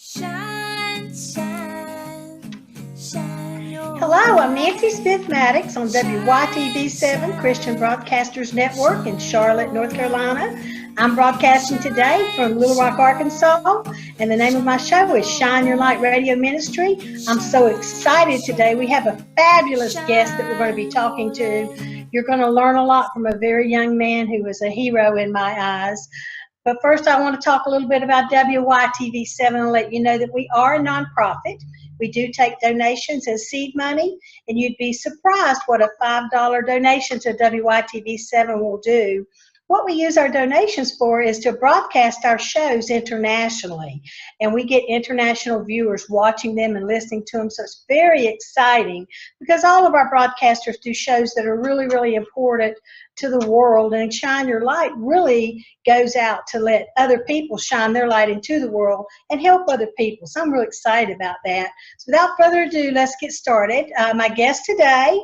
Shine, shine, shine your Hello, I'm Nancy Smith Mattox on WYTV7 Christian Broadcasters Network in Charlotte, North Carolina. I'm broadcasting today from Little Rock, Arkansas, and the name of my show is Shine Your Light Radio Ministry. I'm so excited today. We have a fabulous guest that we're going to be talking to. You're going to learn a lot from a very young man who is a hero in my eyes. But first, I want to talk a little bit about WYTV7 and let you know that we are a nonprofit. We do take donations and seed money, and you'd be surprised what a $5 donation to WYTV7 will do. What we use our donations for is to broadcast our shows internationally, and we get international viewers watching them and listening to them, so it's very exciting because all of our broadcasters do shows that are really, really important to the world, and Shine Your Light really goes out to let other people shine their light into the world and help other people. So I'm really excited about that. So without further ado, let's get started. My guest today,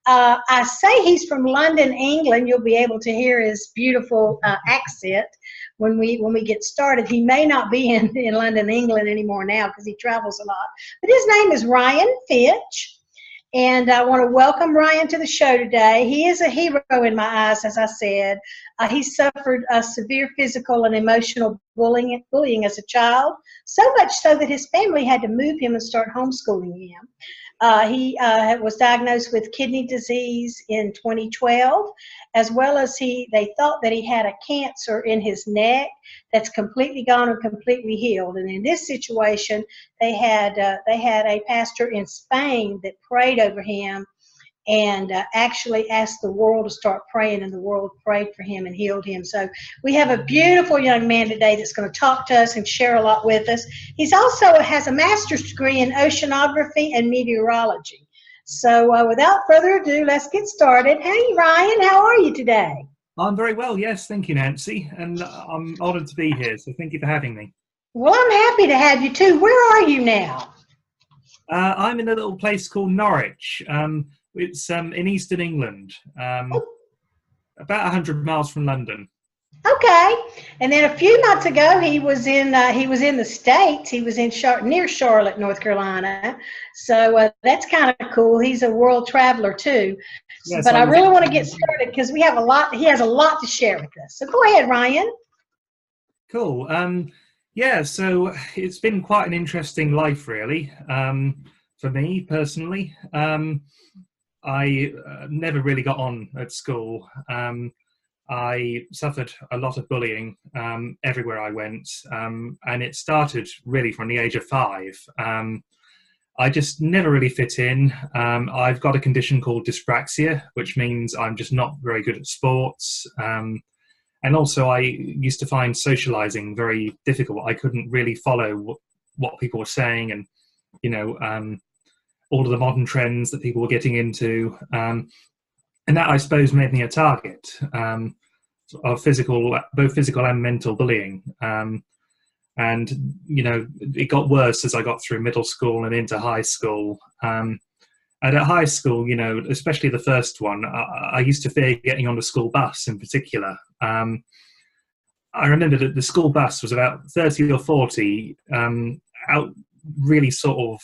I say he's from London, England. You'll be able to hear his beautiful accent when we get started. He may not be in London, England anymore now because he travels a lot. But his name is Ryan Finch. And I want to welcome Ryan to the show today. He is a hero in my eyes, as I said. He suffered severe physical and emotional bullying as a child, so much so that his family had to move him and start homeschooling him. He was diagnosed with kidney disease in 2012, as well as they thought that he had a cancer in his neck that's completely gone and completely healed. And in this situation, they had a pastor in Spain that prayed over him and actually asked the world to start praying, and the world prayed for him and healed him. So we have a beautiful young man today that's going to talk to us and share a lot with us. He's also has a master's degree in oceanography and meteorology. So without further ado, let's get started. Hey, Ryan, how are you today? I'm very well, yes. Thank you, Nancy. And I'm honoured to be here, so thank you for having me. Well, I'm happy to have you too. Where are you now? I'm in a little place called Norwich. It's in eastern England, about 100 miles from London. Okay. And then a few months ago, he was in the States. He was in near Charlotte, North Carolina. So that's kind of cool. He's a world traveler too. Yes, but I really want to get started because we have a lot. He has a lot to share with us. So go ahead, Ryan. Cool. Yeah. So it's been quite an interesting life, really, for me personally. I never really got on at school. I suffered a lot of bullying everywhere I went, and it started really from the age of 5. I just never really fit in. I've got a condition called dyspraxia, which means I'm just not very good at sports. And also I used to find socializing very difficult. I couldn't really follow what people were saying and, all of the modern trends that people were getting into. And that, I suppose, made me a target of both physical and mental bullying. And, it got worse as I got through middle school and into high school. And at high school, especially the first one, I used to fear getting on the school bus in particular. I remember that the school bus was about 30 or 40 out really sort of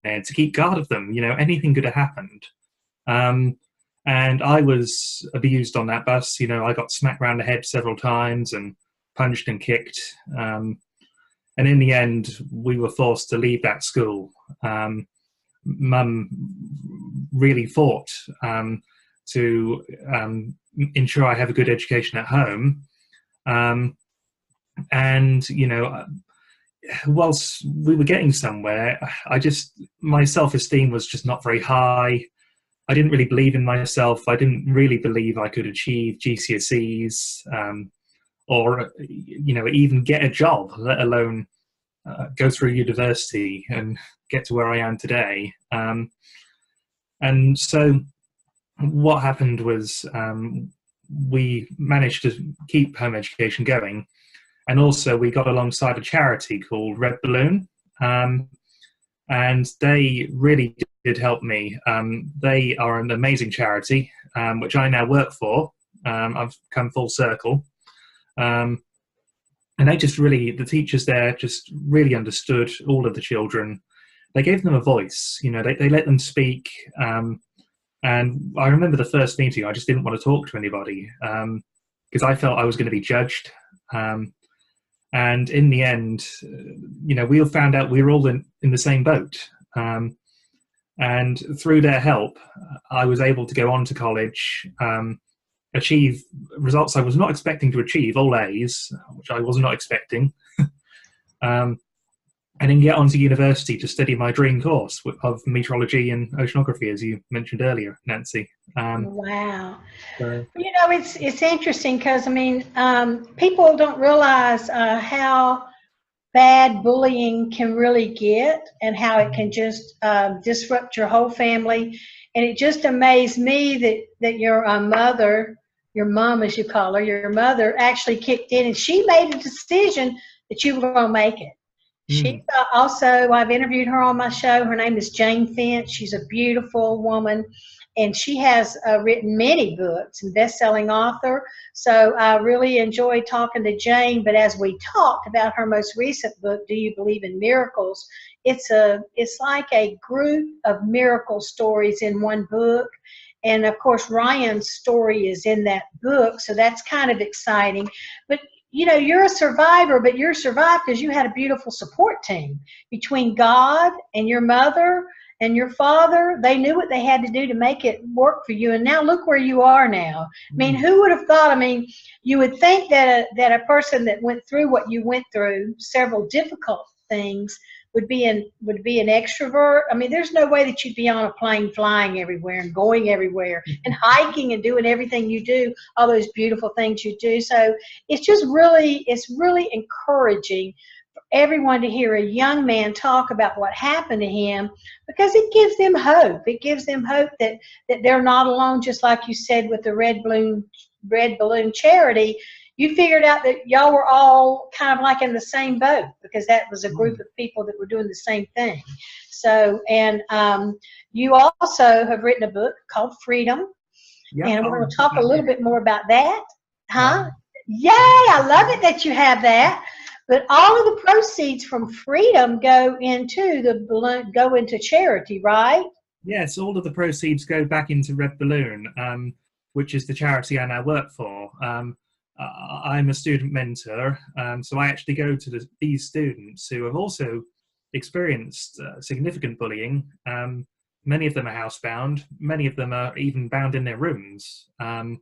to keep guard of them. Anything could have happened. And I was abused on that bus. I got smacked round the head several times and punched and kicked. And in the end, we were forced to leave that school. Mum really fought to ensure I have a good education at home. And, whilst we were getting somewhere, my self-esteem was just not very high. I didn't really believe in myself. I didn't really believe I could achieve GCSEs or, even get a job, let alone go through university and get to where I am today. And so what happened was we managed to keep home education going. And also we got alongside a charity called Red Balloon. And they really did help me. They are an amazing charity, which I now work for. I've come full circle. And they just really, the teachers there just really understood all of the children. They gave them a voice, they let them speak. And I remember the first meeting, I just didn't want to talk to anybody because I felt I was going to be judged. And in the end, we all found out we were all in the same boat. And through their help, I was able to go on to college, achieve results I was not expecting to achieve, all A's, which I was not expecting. And then get onto university to study my dream course of meteorology and oceanography, as you mentioned earlier, Nancy. Wow. It's interesting because, people don't realize how bad bullying can really get and how it can just disrupt your whole family. And it just amazed me that your mother, your mom as you call her, your mother actually kicked in and she made a decision that you were going to make it. She's also, I've interviewed her on my show. Her name is Jane Finch. She's a beautiful woman, and she has written many books and best-selling author. So I really enjoyed talking to Jane. But as we talked about her most recent book, Do You Believe in Miracles? It's like a group of miracle stories in one book. And of course, Ryan's story is in that book, so that's kind of exciting. But you're a survivor, but you're survived because you had a beautiful support team between God and your mother and your father. They knew what they had to do to make it work for you. And now look where you are now. Who would have thought? You would think that a person that went through what you went through, several difficult things, would be an extrovert. There's no way that you'd be on a plane flying everywhere and going everywhere and hiking and doing everything you do, all those beautiful things you do. So it's really encouraging for everyone to hear a young man talk about what happened to him, because it gives them hope. It gives them hope that they're not alone, just like you said with the red balloon charity. You figured out that y'all were all kind of like in the same boat, because that was a group of people that were doing the same thing. So, and you also have written a book called Freedom. Yep. And we're going to talk a little bit more about that. Yay, I love it that you have that. But all of the proceeds from Freedom go into charity, right? Yes, all of the proceeds go back into Red Balloon, which is the charity I now work for. I'm a student mentor, so I actually go to these students who have also experienced significant bullying. Many of them are housebound. Many of them are even bound in their rooms. And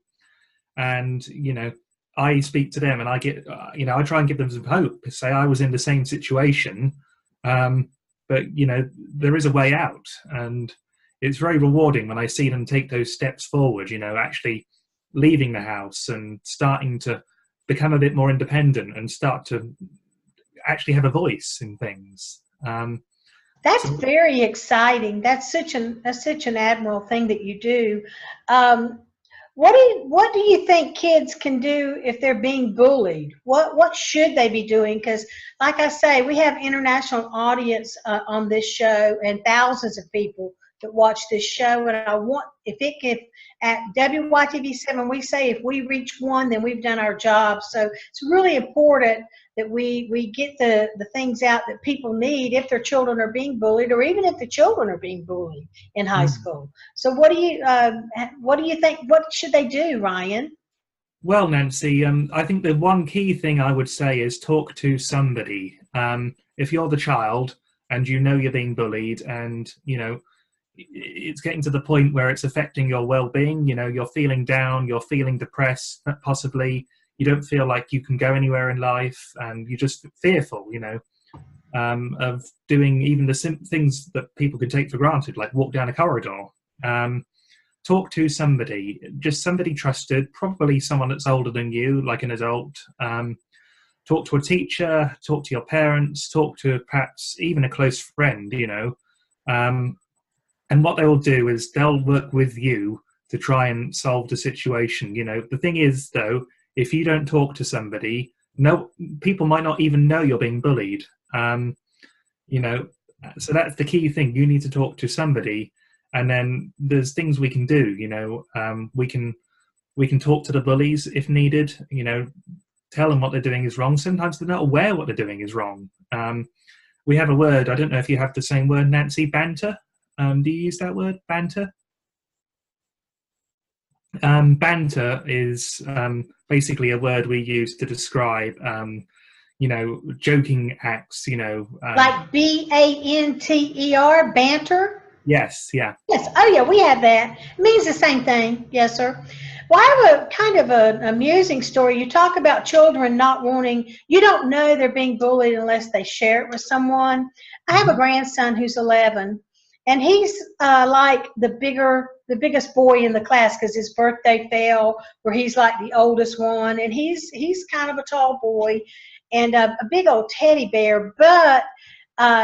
I speak to them, and I get, I try and give them some hope. Say I was in the same situation, but there is a way out, and it's very rewarding when I see them take those steps forward. Actually leaving the house and starting to become a bit more independent and start to actually have a voice in things. That's very exciting. That's such an admirable thing that you do. What do you think kids can do if they're being bullied? What should they be doing? Because, like I say, we have international audience on this show and thousands of people that watch this show. And I want, if at WYTV7 we say if we reach one, then we've done our job. So it's really important that we get the things out that people need if their children are being bullied, or even if the children are being bullied in high school. So what do you think? What should they do, Ryan? Well, Nancy, I think the one key thing I would say is talk to somebody. If you're the child and you're being bullied, and it's getting to the point where it's affecting your well-being, you're feeling down, you're feeling depressed, possibly you don't feel like you can go anywhere in life, and you're just fearful, of doing even the things that people can take for granted, like walk down a corridor. Talk to somebody, just somebody trusted, probably someone that's older than you, like an adult. Talk to a teacher, talk to your parents, talk to perhaps even a close friend, and what they will do is they'll work with you to try and solve the situation. The thing is, though, if you don't talk to somebody, people might not even know you're being bullied. So that's the key thing. You need to talk to somebody, and then there's things we can do. We can talk to the bullies if needed. tell them what they're doing is wrong. Sometimes they're not aware what they're doing is wrong. We have a word, I don't know if you have the same word, Nancy, banter. Do you use that word, banter? Banter is basically a word we use to describe, joking acts, Like BANTER, banter? Yes, yeah. Yes. Oh, yeah, we have that. It means the same thing. Yes, sir. Well, I have a kind of an amusing story. You talk about children not wanting, you don't know they're being bullied unless they share it with someone. I have a grandson who's 11, and he's like the biggest boy in the class because his birthday fell where he's like the oldest one, and he's kind of a tall boy and a big old teddy bear, but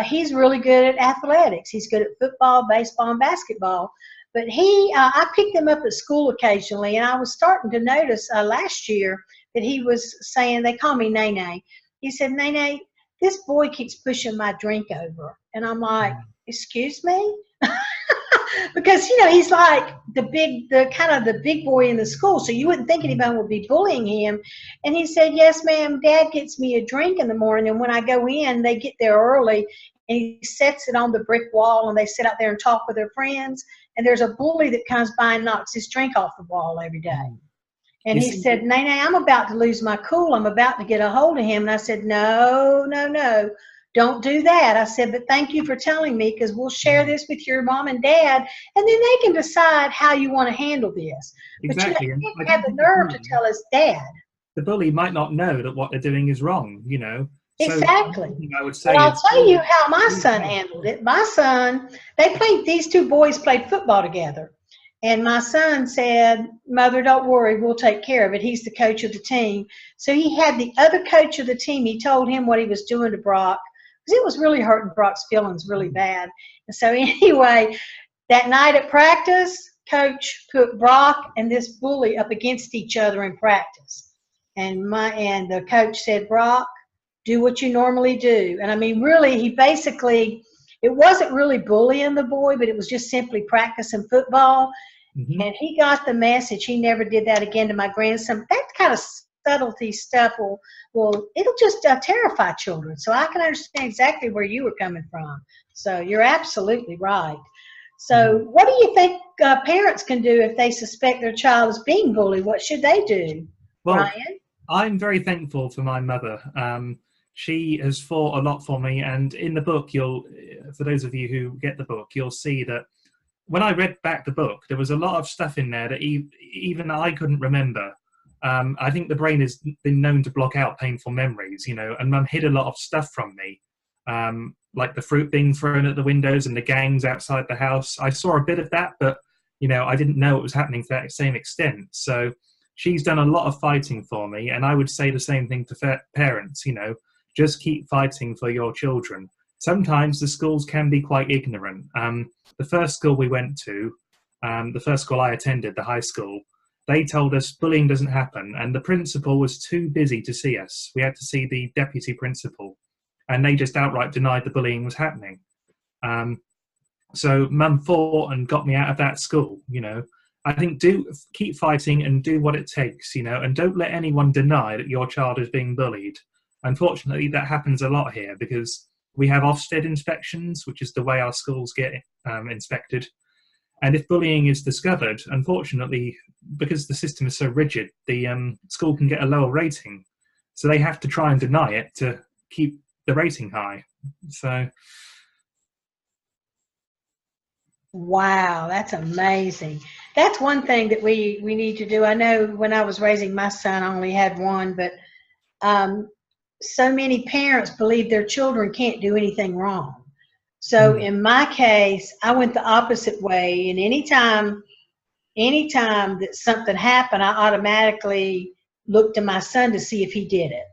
he's really good at athletics. He's good at football, baseball, and basketball. But I picked him up at school occasionally, and I was starting to notice last year that he was saying, they call me Nene. He said, Nene, this boy keeps pushing my drink over. And I'm like, excuse me? Because, he's like the big boy in the school, so you wouldn't think anybody would be bullying him. And he said, yes, ma'am, Dad gets me a drink in the morning, and when I go in, they get there early, and he sets it on the brick wall, and they sit out there and talk with their friends, and there's a bully that comes by and knocks his drink off the wall every day. And he said, Nene, I'm about to lose my cool. I'm about to get a hold of him. And I said, no, don't do that. I said, but thank you for telling me, because we'll share this with your mom and dad, and then they can decide how you want to handle this. Exactly. But you can't have the nerve to tell his dad. The bully might not know that what they're doing is wrong, Exactly. So I would say, I'll tell you how my son handled it. My son, these two boys played football together. And my son said, Mother, don't worry, we'll take care of it. He's the coach of the team. So he had the other coach of the team. He told him what he was doing to Brock, because it was really hurting Brock's feelings really bad. And so anyway, that night at practice, Coach put Brock and this bully up against each other in practice. And the coach said, Brock, do what you normally do. And I mean, really, it wasn't really bullying the boy, but it was just simply practicing football. And he got the message. He never did that again to my grandson. That kind of subtlety stuff it'll just terrify children. So I can understand exactly where you were coming from. So you're absolutely right. So what do you think parents can do if they suspect their child is being bullied? What should they do, Well, Ryan? I'm very thankful for my mother. She has fought a lot for me, and in the book, for those of you who get the book, you'll see that when I read back the book, there was a lot of stuff in there that even I couldn't remember. I think the brain has been known to block out painful memories, and Mum hid a lot of stuff from me, like the fruit being thrown at the windows and the gangs outside the house. I saw a bit of that, but, I didn't know it was happening to that same extent. So she's done a lot of fighting for me, and I would say the same thing to parents, just keep fighting for your children. Sometimes the schools can be quite ignorant. The first school we went to, the first school I attended, the high school, they told us bullying doesn't happen, and the principal was too busy to see us. We had to see the deputy principal, and they just outright denied the bullying was happening. So Mum fought and got me out of that school. I think keep fighting and do what it takes, and don't let anyone deny that your child is being bullied. Unfortunately, that happens a lot here because we have Ofsted inspections, which is the way our schools get inspected. And if bullying is discovered, unfortunately, because the system is so rigid, the school can get a lower rating. So they have to try and deny it to keep the rating high. So. Wow, that's amazing. That's one thing that we need to do. I know when I was raising my son, I only had one, but so many parents believe their children can't do anything wrong. So in my case, I went the opposite way, and anytime that something happened, I automatically looked to my son to see if he did it,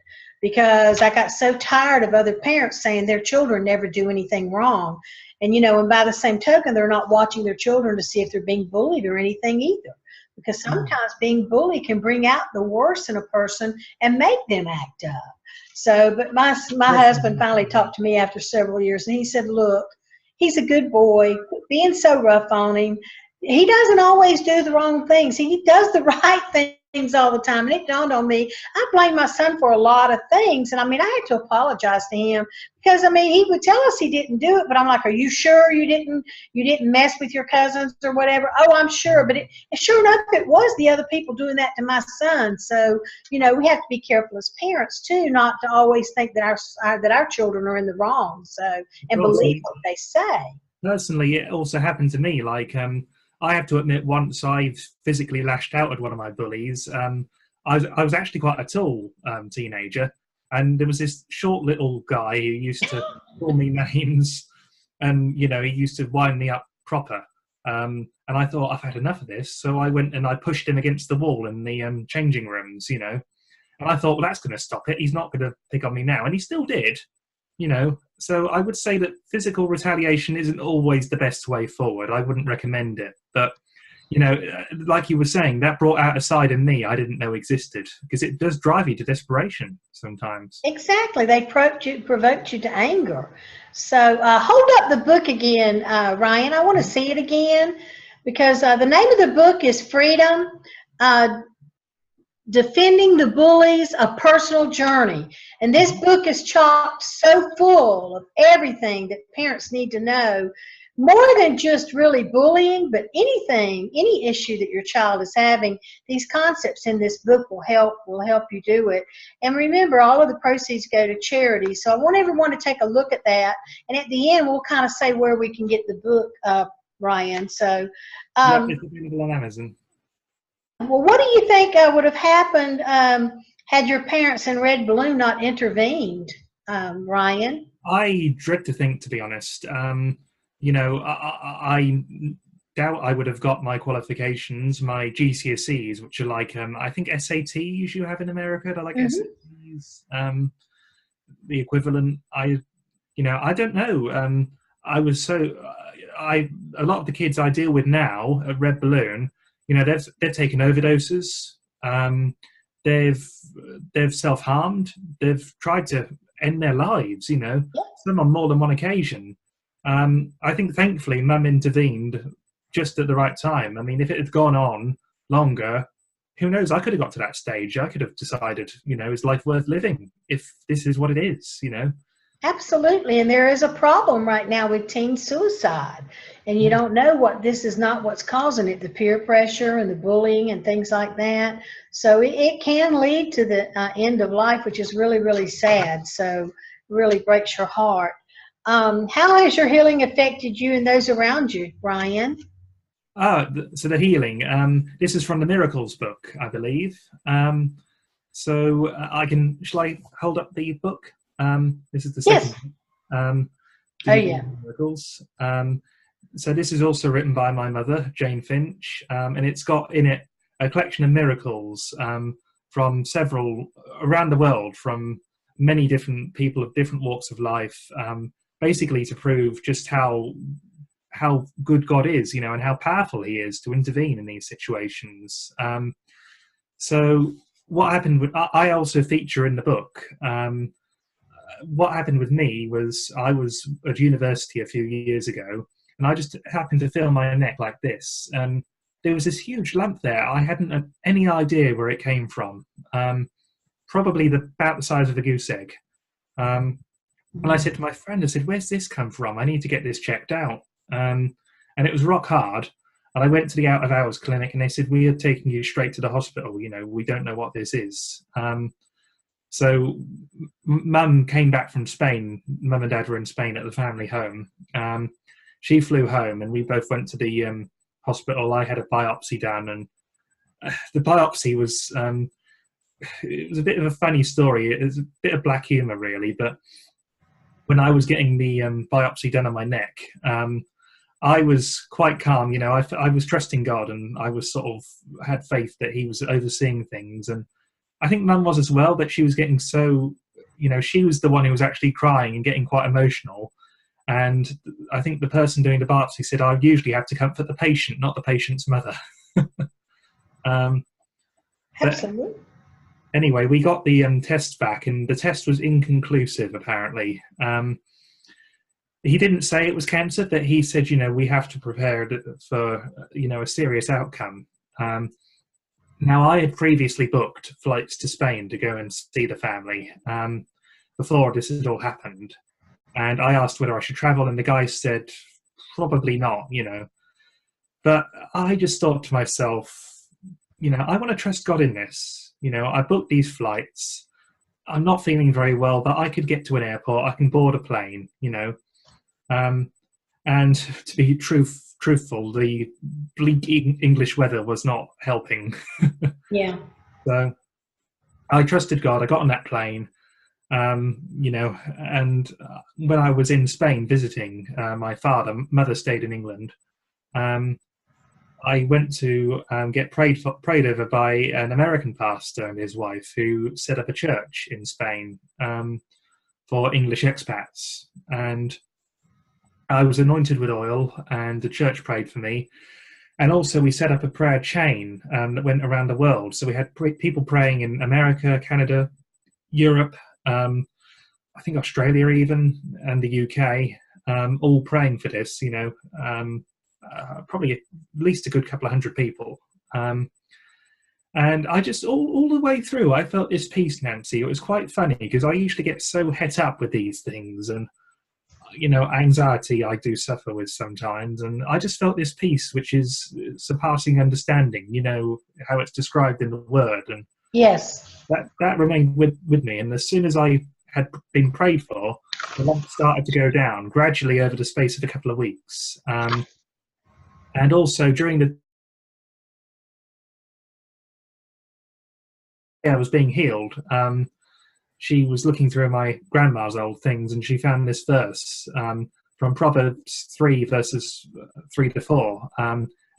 because I got so tired of other parents saying their children never do anything wrong. And, and by the same token, they're not watching their children to see if they're being bullied or anything either, because sometimes being bullied can bring out the worst in a person and make them act up. So, but my husband finally talked to me after several years, and he said, look, he's a good boy, quit being so rough on him. He doesn't always do the wrong things. He does the right thing things all the time. And it dawned on me, I blame my son for a lot of things. And I mean, I had to apologize to him because, I mean, he would tell us he didn't do it, but I'm like, are you sure you didn't mess with your cousins or whatever? Oh, I'm sure. But sure enough, it was the other people doing that to my son. So, you know, we have to be careful as parents too, not to always think that our children are in the wrong. So, and believe what they say. Personally, it also happened to me. Like, I have to admit, once I've physically lashed out at one of my bullies. I was actually quite a tall teenager, and there was this short little guy who used to call me names, and you know, he used to wind me up proper. And I thought, I've had enough of this, so I went and I pushed him against the wall in the changing rooms, you know. And I thought, well, that's going to stop it. He's not going to pick on me now, and he still did, you know. So I would say that physical retaliation isn't always the best way forward. I wouldn't recommend it. But, you know, like you were saying, that brought out a side in me I didn't know existed, because it does drive you to desperation sometimes. Exactly. They provoked you to anger. So hold up the book again, Ryan. I want to see it again, because the name of the book is Freedom, Defending the Bullies, A Personal Journey. And this book is chock so full of everything that parents need to know, more than just really bullying, but any issue that your child is having. These concepts in this book will help you do it. And remember, all of the proceeds go to charity. So I want everyone to take a look at that. And at the end, we'll kind of say where we can get the book, Ryan. So Yep, it's available on Amazon. Well, what do you think would have happened had your parents in Red Balloon not intervened, Ryan? I dread to think, to be honest. You know, I doubt I would have got my qualifications, my GCSEs, which are like, I think SATs you have in America. They're like SATs, the equivalent. I don't know. I was so, a lot of the kids I deal with now at Red Balloon, you know, they've taken overdoses. They've self-harmed. They've tried to end their lives, you know, some on more than one occasion. I think thankfully Mum intervened just at the right time. I mean, if it had gone on longer, who knows? I could have got to that stage. I could have decided, you know, is life worth living if this is what it is, you know? Absolutely. And there is a problem right now with teen suicide. And you don't know this is not what's causing it, the peer pressure and the bullying and things like that. So it can lead to the end of life, which is really, really sad. So really breaks your heart. How has your healing affected you and those around you, Ryan? So the healing. This is from the Miracles book, I believe. Shall I hold up the book? This is the second one. Miracles. So this is also written by my mother, Jane Finch, and it's got in it a collection of miracles from several around the world, from many different people of different walks of life, basically to prove just how good God is, you know, and how powerful he is to intervene in these situations. So what happened I also feature in the book. What happened with me was I was at university a few years ago, and I just happened to feel my neck like this. And there was this huge lump there. I hadn't had any idea where it came from. Probably about the size of a goose egg. And I said to my friend, I said, where's this come from? I need to get this checked out. And it was rock hard. And I went to the out of hours clinic, and they said, we are taking you straight to the hospital. You know, we don't know what this is. So Mum came back from Spain. Mum and Dad were in Spain at the family home. She flew home, and we both went to the hospital. I had a biopsy done, and the biopsy was it was a bit of a funny story. It was a bit of black humor, really. But when I was getting the biopsy done on my neck, I was quite calm. You know, I was trusting God, and I was sort of had faith that he was overseeing things. And I think Mum was as well, but she was getting so, you know, she was the one who was actually crying and getting quite emotional. And I think the person doing the biopsy said, I usually have to comfort the patient, not the patient's mother. Absolutely. Anyway, we got the test back, and the test was inconclusive, apparently. He didn't say it was cancer, but he said, you know, we have to prepare for, you know, a serious outcome. Now, I had previously booked flights to Spain to go and see the family before this had all happened. And I asked whether I should travel, and the guy said, probably not, you know. But I just thought to myself, you know, I want to trust God in this. You know, I booked these flights. I'm not feeling very well, but I could get to an airport. I can board a plane, you know. And to be truthful, the bleak English weather was not helping. Yeah. So I trusted God. I got on that plane, you know, and when I was in Spain visiting my mother stayed in England. I went to get prayed over by an American pastor and his wife, who set up a church in Spain for English expats. And I was anointed with oil, and the church prayed for me. And also we set up a prayer chain that went around the world. So we had people praying in America, Canada, Europe, I think Australia even, and the UK, all praying for this, you know, probably at least a good couple of hundred people. And I just, all the way through, I felt this peace, Nancy. It was quite funny because I usually get so het up with these things, and you know, anxiety I do suffer with sometimes, and I just felt this peace which is surpassing understanding, you know, how it's described in the word. And Yes. that remained with me. And as soon as I had been prayed for, the lump started to go down gradually over the space of a couple of weeks. And also during the I was being healed, she was looking through my grandma's old things, and she found this verse from Proverbs 3, verses 3 to 4.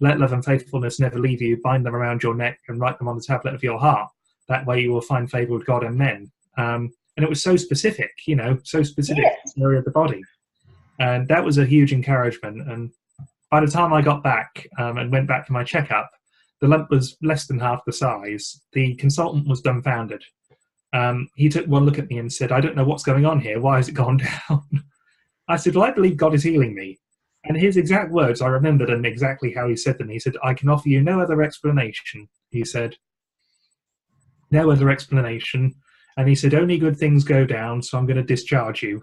Let love and faithfulness never leave you. Bind them around your neck and write them on the tablet of your heart. That way you will find favor with God and men. And it was so specific, you know, so specific to the area of the body. And that was a huge encouragement. And by the time I got back and went back for my checkup, the lump was less than half the size. The consultant was dumbfounded. He took one look at me and said, I don't know what's going on here. Why has it gone down? I said, well, I believe God is healing me. And his exact words, I remembered them exactly how he said them. He said, I can offer you no other explanation. He said, no other explanation. And he said, only good things go down, so I'm going to discharge you.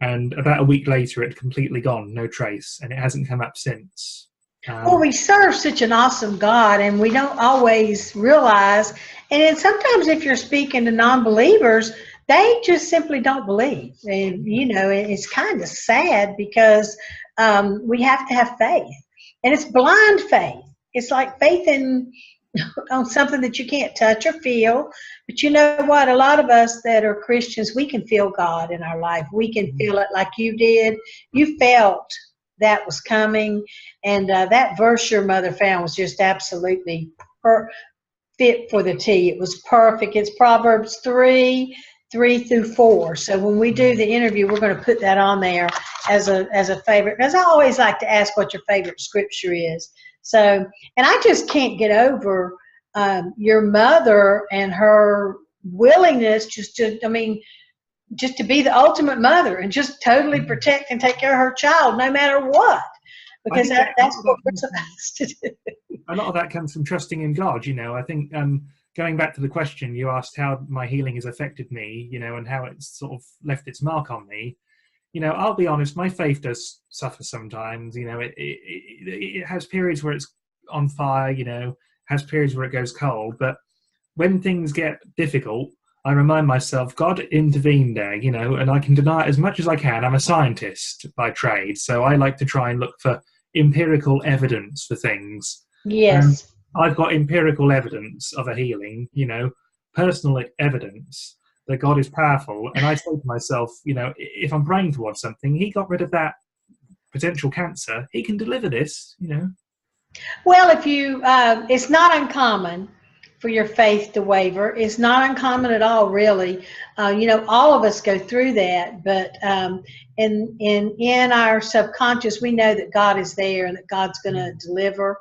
And about a week later, it had completely gone, no trace, and it hasn't come up since. Well, we serve such an awesome God, and we don't always realize. And then sometimes if you're speaking to non-believers, they just simply don't believe. And, you know, it's kind of sad because we have to have faith. And it's blind faith. It's like faith on something that you can't touch or feel. But you know what? A lot of us that are Christians, we can feel God in our life. We can feel it like you did. You felt that was coming. And that verse your mother found was just absolutely fit for the T. It was perfect. It's Proverbs 3 through 4. So when we do the interview, we're going to put that on there as a favorite, because I always like to ask what your favorite scripture is. So, and I just can't get over your mother and her willingness just to be the ultimate mother and just totally protect and take care of her child no matter what, because that's what we're supposed to do. A lot of that comes from trusting in God, you know. I think going back to the question you asked, how my healing has affected me, you know, and how it's sort of left its mark on me, you know, I'll be honest, my faith does suffer sometimes. You know, it has periods where it's on fire, you know, has periods where it goes cold. But when things get difficult, I remind myself, God intervened there, you know, and I can deny it as much as I can. I'm a scientist by trade, so I like to try and look for empirical evidence for things. Yes. I've got empirical evidence of a healing, you know, personal evidence that God is powerful. And I say to myself, you know, if I'm praying towards something, he got rid of that potential cancer. He can deliver this, you know. Well, if you, it's not uncommon for your faith to waver. It's not uncommon at all, really. You know, all of us go through that, but in our subconscious, we know that God is there and that God's going to deliver.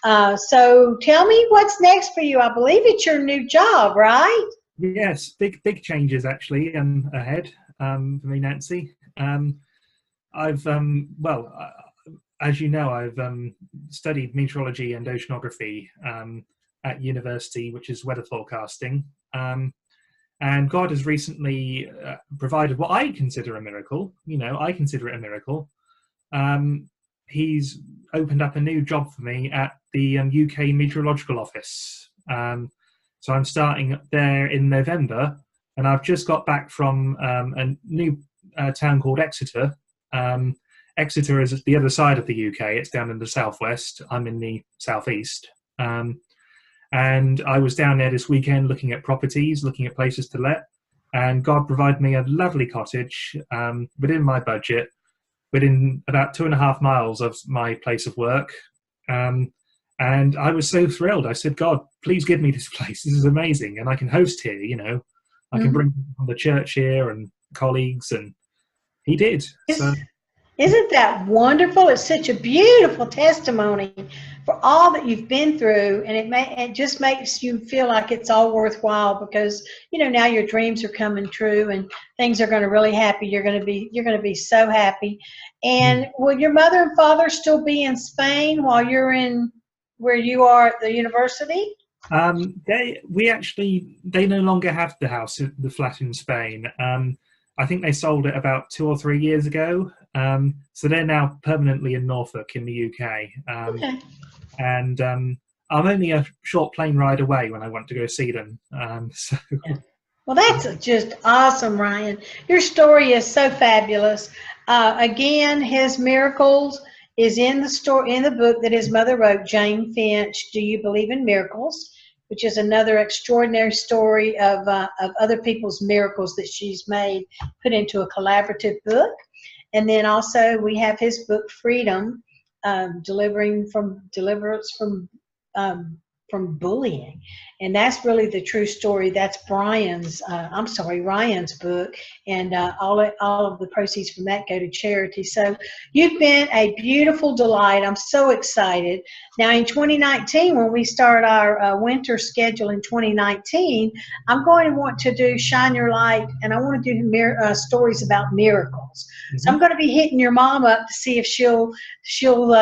So tell me what's next for you. I believe it's your new job, right? Yes, big changes actually ahead for me, Nancy. I've as you know, I've studied meteorology and oceanography, at university, which is weather forecasting. And God has recently provided what I consider a miracle. I consider it a miracle. He's opened up a new job for me at the UK Meteorological Office. So I'm starting there in November, and I've just got back from a new town called Exeter. Exeter is at the other side of the UK. It's down in the southwest. I'm in the southeast. And I was down there this weekend looking at properties, looking at places to let. And God provided me a lovely cottage within my budget, within about 2.5 miles of my place of work. And I was so thrilled. I said, God, please give me this place. This is amazing. And I can host here, I can bring the church here and colleagues. And he did. So. Isn't that wonderful? It's such a beautiful testimony for all that you've been through, and it just makes you feel like it's all worthwhile because now your dreams are coming true and things are going to really happy. You're going to be so happy. And will your mother and father still be in Spain while you're in where you are at the university? They no longer have the house, the flat in Spain. I think they sold it about 2 or 3 years ago. So they're now permanently in Norfolk in the UK. Okay. And I'm only a short plane ride away when I want to go see them. Yeah. Well, that's just awesome, Ryan. Your story is so fabulous. Again, his miracles is in the book that his mother wrote, Jane Finch, Do You Believe in Miracles? Which is another extraordinary story of other people's miracles that she's put into a collaborative book. And then also we have his book, Freedom, Deliverance from Bullying. And that's really the true story. That's Ryan's book. And all of the proceeds from that go to charity. So you've been a beautiful delight. I'm so excited. Now in 2019, when we start our winter schedule in 2019, I'm going to want to do Shine Your Light, and I want to do stories about miracles. Mm-hmm. So I'm going to be hitting your mom up to see if she'll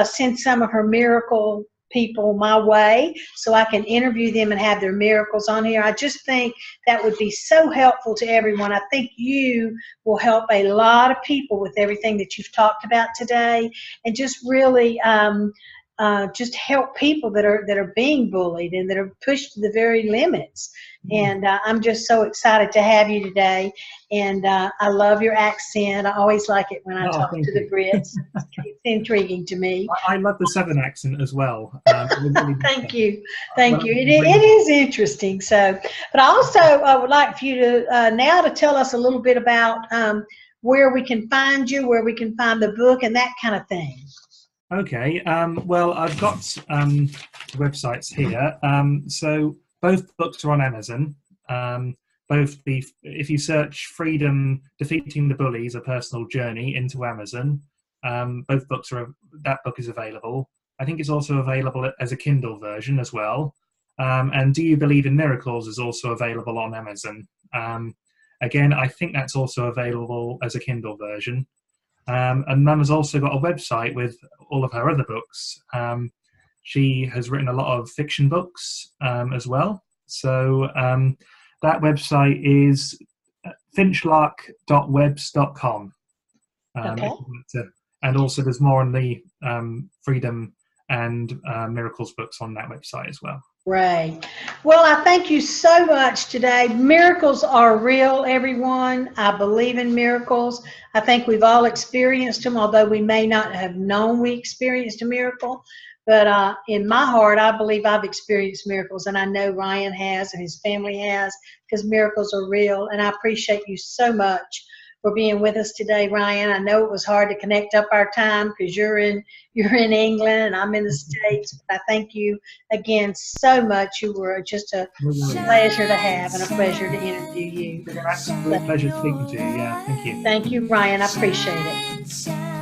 send some of her miracle people my way so I can interview them and have their miracles on here. I just think that would be so helpful to everyone. I think you will help a lot of people with everything that you've talked about today, and just really just help people that are being bullied and that are pushed to the very limits. And I'm just so excited to have you today. And I love your accent. I always like it when I talk to the Brits. It's intriguing to me. I love the Southern accent as well. Thank you. It is interesting. So, but I also would like for you to now to tell us a little bit about where we can find you, where we can find the book, and that kind of thing. Okay. Well, I've got websites here. So both books are on Amazon. If you search Freedom, Defeating the Bullies, A Personal Journey into Amazon, both books that book is available. I think it's also available as a Kindle version as well. And Do You Believe in Miracles is also available on Amazon. Again, I think that's also available as a Kindle version. And Mum has also got a website with all of her other books. She has written a lot of fiction books as well. So that website is finchlark.webs.com. Okay. And also there's more on the Freedom and Miracles books on that website as well. Right. Well, I thank you so much today. Miracles are real, everyone. I believe in miracles. I think we've all experienced them, although we may not have known we experienced a miracle. But in my heart, I believe I've experienced miracles, and I know Ryan has and his family has, because miracles are real. And I appreciate you so much for being with us today, Ryan. I know it was hard to connect up our time because you're in England and I'm in the States. But I thank you again so much. You were just a pleasure to have and a pleasure to interview you. It's an absolute pleasure speaking to you. Yeah, thank you. Thank you, Ryan. I appreciate it.